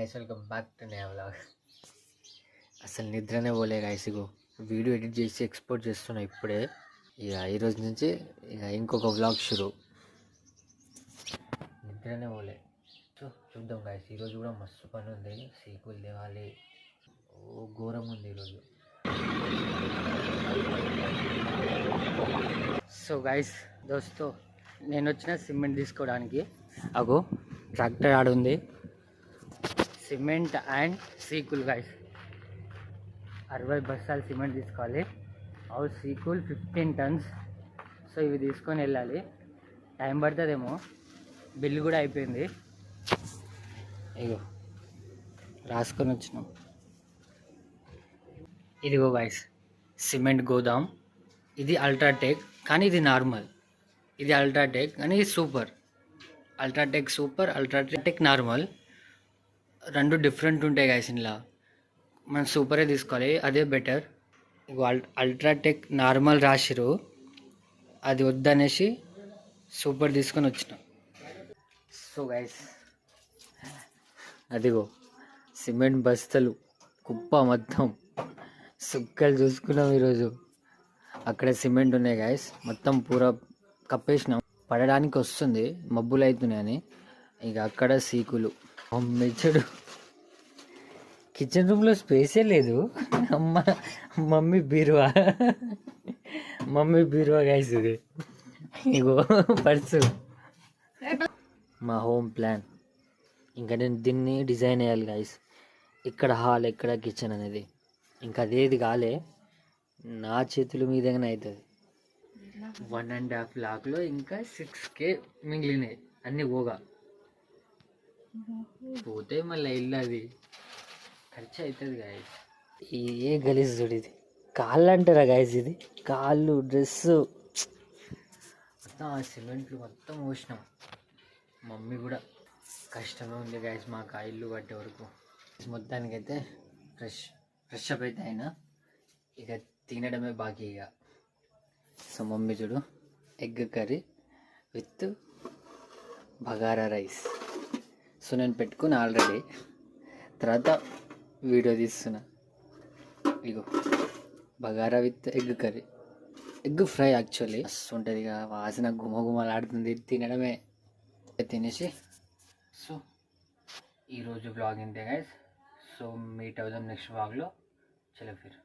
Guys, welcome back to నయా vlog. అసలు నిద్రనే పోలే గైస్. ఇగో వీడియో ఎడిట్ చేసి ఎక్స్పోర్ట్ చేస్తున్నా ఇప్పుడే. ఇక ఈరోజు నుంచి ఇక ఇంకొక వ్లాగ్ షురు. నిద్రనే పోలే. సో చూద్దాం గైస్, ఈరోజు కూడా మస్తు పని ఉంది. సీకులు తేవాలి. ఓ ఘోరంగా ఉంది ఈరోజు. సో గైస్, దోస్తో నేను వచ్చిన సిమెంట్ తీసుకోవడానికి. అగో ట్రాక్టర్ ఆడుంది. సిమెంట్ అండ్ సీకుల్ గైస్, 60 బస్తాలు సిమెంట్ తీసుకోవాలి. అవి సీకుల్ 15 tons. సో ఇవి తీసుకొని వెళ్ళాలి. టైం పడుతుందేమో. బిల్లు కూడా అయిపోయింది. ఇగో రాసుకొని వచ్చినాం. ఇదిగో గైస్, సిమెంట్ గోదాం. ఇది అల్ట్రాటెక్, కానీ ఇది నార్మల్. ఇది అల్ట్రాటెక్ కానీ ఇది super. UltraTech super, UltraTech normal, రెండు డిఫరెంట్ ఉంటాయి గైస్. ఇలా మనం సూపరే తీసుకోవాలి, అదే బెటర్. ఇగో అల్ట్రాటెక్ నార్మల్ రాసిరు, అది వద్దనేసి సూపర్ తీసుకొని వచ్చినాం. సో గైస్, అదిగో సిమెంట్ బస్తలు కుప్ప మొత్తం సుక్కలు చూసుకున్నాం ఈరోజు. అక్కడ సిమెంట్ ఉన్నాయి గైస్, మొత్తం పూరా కప్పేసినాం. పడడానికి వస్తుంది, మబ్బులు అవుతున్నాయని. ఇక అక్కడ సీకులు. మెచ్చడు కిచెన్ రూమ్లో స్పేసే లేదు. మమ్మీ బీరువా గైస్. ఇది ఇగో పర్సు. మా హోమ్ ప్లాన్. ఇంకా నేను దీన్ని డిజైన్ వేయాలి గైస్. ఇక్కడ హాల్, ఎక్కడ కిచెన్ అనేది. ఇంకా అదేది కాలే, నా చేతుల మీదగానే అవుతుంది. 1.5 lakhలో ఇంకా 6K మిగిలినాయి అన్నీ పోతే మళ్ళీ ఇల్లు అది ఖర్చు అవుతుంది గాయస్. ఏ గలీజ్ చూడు. ఇది కాళ్ళు అంటారా గాయస్? ఇది కాళ్ళు, డ్రెస్సు మొత్తం ఆ సిమెంట్లు మొత్తం పోసినాం. మమ్మీ కూడా కష్టమే ఉంది గాయస్ మాకు ఆ ఇల్లు కట్టే వరకు. మొత్తానికైతే ఫ్రెష్ అప్ అయితే అయినా, ఇక తినడమే బాకీ. ఇక సో మమ్మీ చూడు, egg curry with bagara rice. So నేను పెట్టుకుని ఆల్రెడీ, తర్వాత వీడియో తీస్తున్నా. ఇగో bagara with egg curry, egg fry actually. మస్తు ఉంటుంది. ఇక వాసన గుమగుమలాడుతుంది. తినడమే. తినేసి సో ఈరోజు బ్లాగ్ ఇంతే గైస్. సో మీట్ అవుదాం నెక్స్ట్ బ్లాగ్లో. చలో ఫిర్.